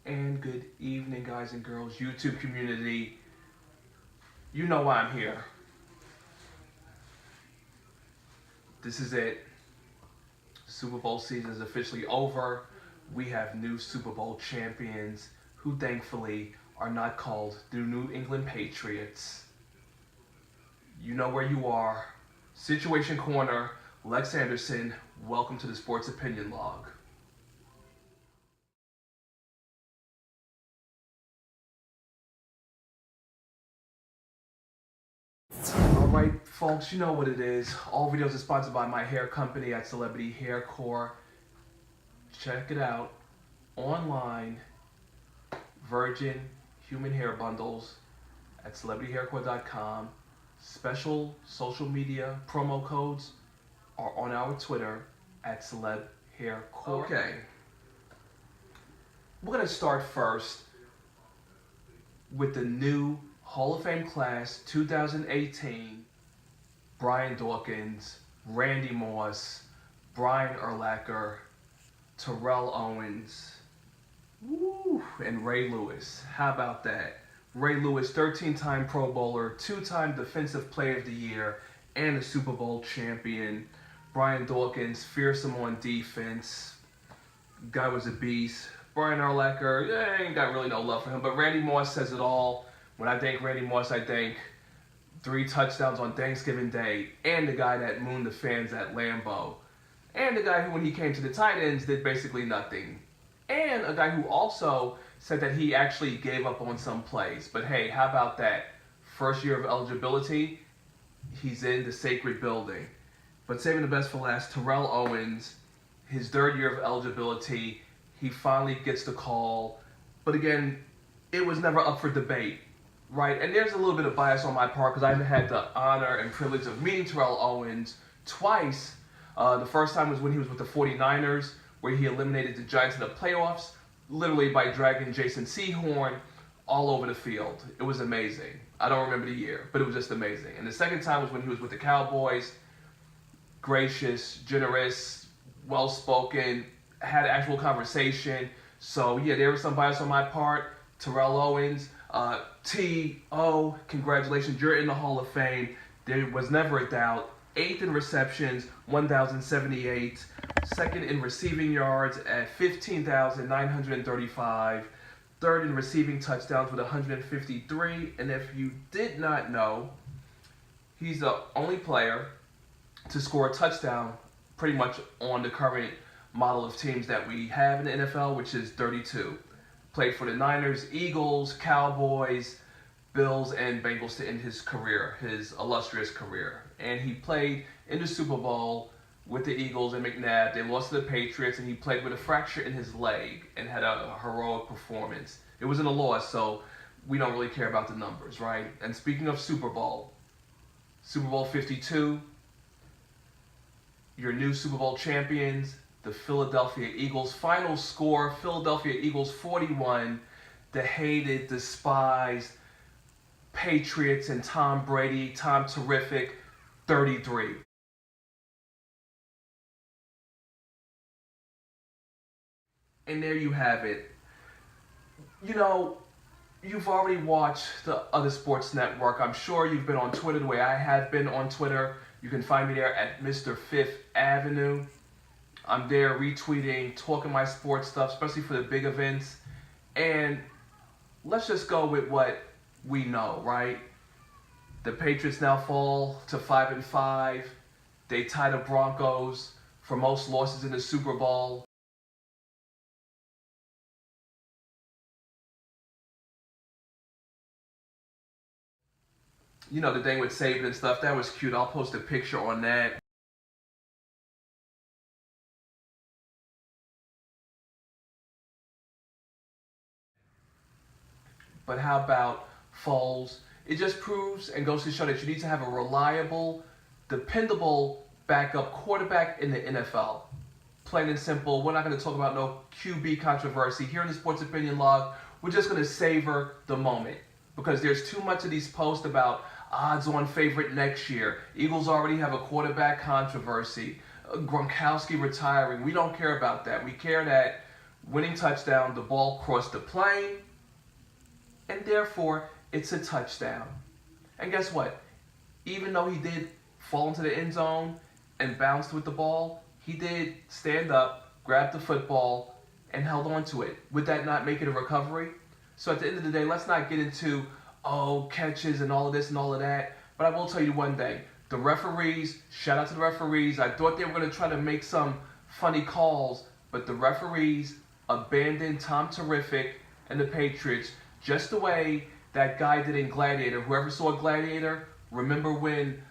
And good evening, guys and girls, YouTube community. You know why I'm here. This is it. Super Bowl season is officially over. We have new Super Bowl champions who thankfully are not called the New England Patriots. You know where you are. Situation Corner, Lex Anderson, welcome to the Sports Opinion Log. Alright, folks, you know what it is. All videos are sponsored by my hair company at Celebrity Hair Core. Check it out online. Virgin human hair bundles at celebrityhaircore.com. Special social media promo codes are on our Twitter at celebhaircore. Okay, we're going to start first with the new Hall of Fame class 2018. Brian Dawkins, Randy Moss, Brian Urlacher, Terrell Owens, and Ray Lewis. How about that? Ray Lewis, 13-time Pro Bowler, 2-time Defensive Player of the Year, and a Super Bowl champion. Brian Dawkins, fearsome on defense. Guy was a beast. Brian Urlacher, ain't got really no love for him, but Randy Moss says it all. When I think Randy Moss, I think 3 touchdowns on Thanksgiving Day, and the guy that mooned the fans at Lambeau, and the guy who, when he came to the tight ends, did basically nothing, and a guy who also said that he actually gave up on some plays. But hey, how about that? First year of eligibility, he's in the sacred building. But saving the best for last, Terrell Owens, his 3rd year of eligibility, he finally gets the call. But again, it was never up for debate. Right, and there's a little bit of bias on my part because I've had the honor and privilege of meeting Terrell Owens twice. The first time was when he was with the 49ers, where he eliminated the Giants in the playoffs, literally by dragging Jason Sehorn all over the field. It was amazing. I don't remember the year, but it was just amazing. And the second time was when he was with the Cowboys. Gracious, generous, well-spoken, had actual conversation. So yeah, there was some bias on my part. Terrell Owens, T.O., congratulations, you're in the Hall of Fame. There was never a doubt. 8th in receptions, 1,078. 2nd in receiving yards at 15,935. 3rd in receiving touchdowns with 153. And if you did not know, he's the only player to score a touchdown pretty much on the current model of teams that we have in the NFL, which is 32. Played for the Niners, Eagles, Cowboys, Bills, and Bengals to end his career, his illustrious career. And he played in the Super Bowl with the Eagles and McNabb. They lost to the Patriots, and he played with a fracture in his leg and had a heroic performance. It wasn't a loss, so we don't really care about the numbers, right? And speaking of Super Bowl 52, your new Super Bowl champions, the Philadelphia Eagles. Final score, Philadelphia Eagles 41. The hated, despised Patriots and Tom Brady, Tom Terrific, 33. And there you have it. You know, you've already watched the other sports network. I'm sure you've been on Twitter the way I have been on Twitter. You can find me there at Mr. Fifth Avenue. I'm there retweeting, talking my sports stuff, especially for the big events. And let's just go with what we know, right? The Patriots now fall to 5-5. They tie the Broncos for most losses in the Super Bowl. You know, the thing with Saban and stuff, that was cute. I'll post a picture on that. But how about Foles? It just proves and goes to show that you need to have a reliable, dependable backup quarterback in the NFL. Plain and simple. We're not going to talk about no QB controversy. Here in the Sports Opinion Log, we're just going to savor the moment because there's too much of these posts about odds-on favorite next year. Eagles already have a quarterback controversy. Gronkowski retiring. We don't care about that. We care that winning touchdown, the ball crossed the plane, and therefore it's a touchdown. And guess what? Even though he did fall into the end zone and bounced with the ball, he did stand up, grab the football, and held on to it. Would that not make it a recovery? So at the end of the day, let's not get into, catches and all of this and all of that. But I will tell you one thing. The referees, shout out to the referees. I thought they were going to try to make some funny calls, but the referees abandoned Tom Terrific and the Patriots just the way that guy did in Gladiator. Whoever saw Gladiator, remember when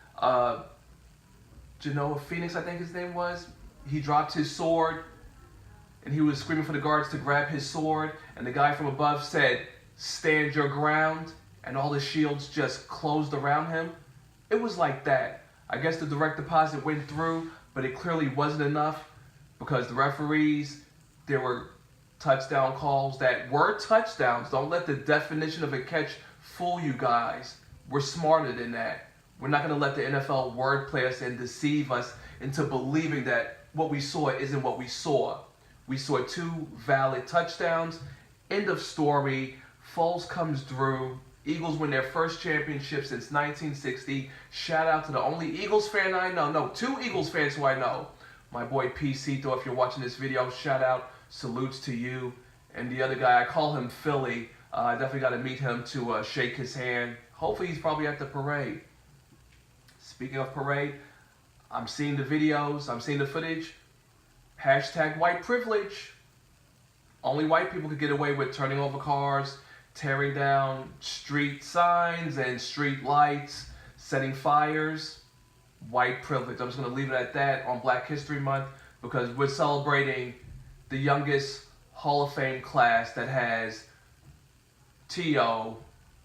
Genoa Phoenix, I think his name was, he dropped his sword and he was screaming for the guards to grab his sword, and the guy from above said, "Stand your ground," and all the shields just closed around him. It was like that. I guess the direct deposit went through, but it clearly wasn't enough because the referees, there were touchdown calls that were touchdowns. Don't let the definition of a catch fool you guys. We're smarter than that. We're not going to let the NFL wordplay us and deceive us into believing that what we saw isn't what we saw. We saw 2 valid touchdowns. End of story. Foles comes through. Eagles win their first championship since 1960. Shout out to the only Eagles fan I know. No, 2 Eagles fans who I know. My boy PC, though, if you're watching this video, shout out. Salutes to you. And the other guy, I call him Philly. I definitely got to meet him to shake his hand. Hopefully he's probably at the parade. Speaking of parade, I'm seeing the videos. I'm seeing the footage. Hashtag white privilege. Only white people could get away with turning over cars, tearing down street signs and street lights, setting fires. White privilege. I'm just going to leave it at that on Black History Month because we're celebrating the youngest Hall of Fame class that has T.O.,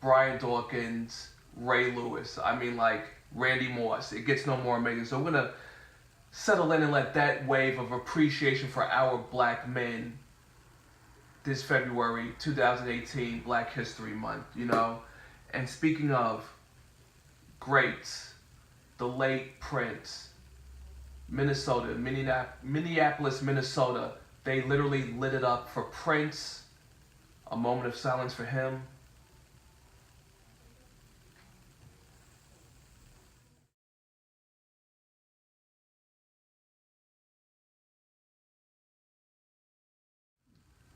Brian Dawkins, Ray Lewis. I mean, like Randy Moss. It gets no more amazing. So we're going to settle in and let that wave of appreciation for our black men this February 2018, Black History Month, And speaking of greats, the late Prince, Minnesota, Minneapolis, Minnesota, they literally lit it up for Prince. A moment of silence for him.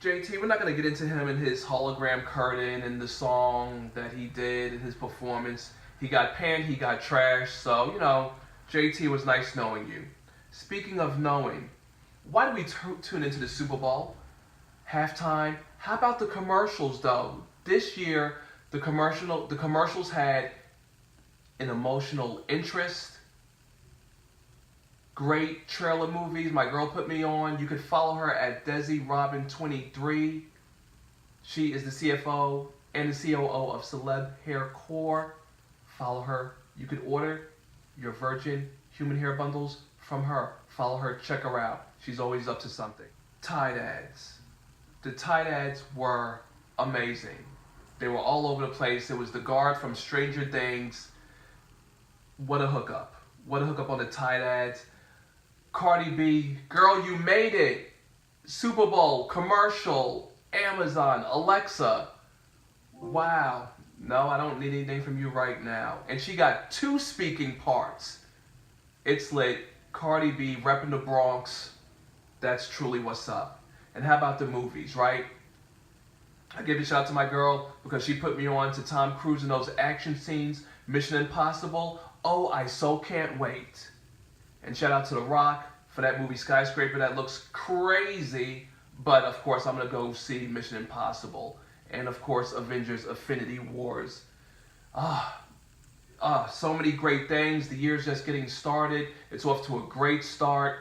JT, we're not going to get into him and his hologram curtain and the song that he did and his performance. He got panned, he got trashed, so, JT, was nice knowing you. Speaking of knowing, why do we tune into the Super Bowl? Halftime. How about the commercials, though? This year, the commercials had an emotional interest. Great trailer movies. My girl put me on. You could follow her at DesiRobin23. She is the CFO and the COO of Celeb Hair Core. Follow her. You could order your virgin human hair bundles from her. Follow her. Check her out. She's always up to something. Tide ads. The Tide ads were amazing. They were all over the place. It was the guard from Stranger Things. What a hookup. What a hookup on the Tide ads. Cardi B, girl, you made it. Super Bowl, commercial, Amazon, Alexa. Wow. No, I don't need anything from you right now. And she got 2 speaking parts. It's lit. Cardi B repping the Bronx. That's truly what's up. And how about the movies, right? I give a shout out to my girl because she put me on to Tom Cruise in those action scenes. Mission Impossible. Oh, I so can't wait. And shout out to The Rock for that movie Skyscraper. That looks crazy. But of course, I'm going to go see Mission Impossible. And of course, Avengers Infinity Wars. So many great things. The year's just getting started. It's off to a great start.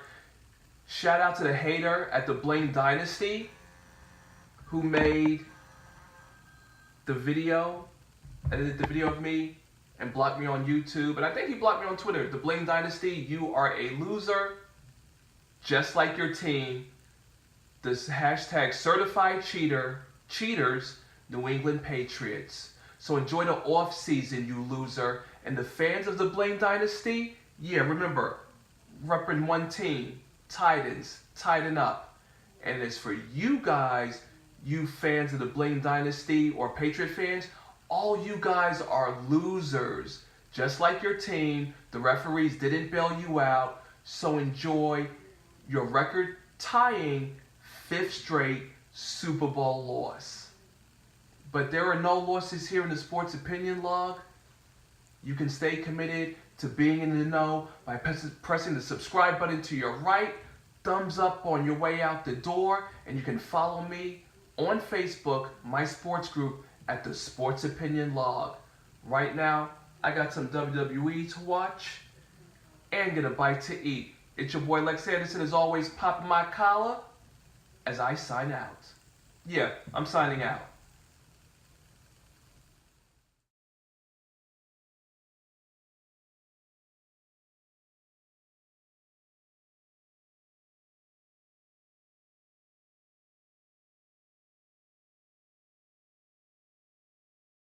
Shout out to the hater at the Bling Dynasty who made the video, edited the video of me, and blocked me on YouTube. And I think he blocked me on Twitter. The Bling Dynasty, you are a loser, just like your team. This hashtag certified cheaters, New England Patriots. So enjoy the off season, you loser. And the fans of the Bling Dynasty, yeah, remember, repping one team, Titans, tighten up. And as for you guys, you fans of the Bling Dynasty or Patriot fans, all you guys are losers. Just like your team, the referees didn't bail you out, so enjoy your record-tying 5th straight Super Bowl loss. But there are no losses here in the Sports Opinion Log. You can stay committed to being in the know by pressing the subscribe button to your right, thumbs up on your way out the door, and you can follow me on Facebook, my sports group, at the Sports Opinion Log. Right now, I got some WWE to watch and get a bite to eat. It's your boy Lex Anderson, as always, popping my collar as I sign out. Yeah, I'm signing out.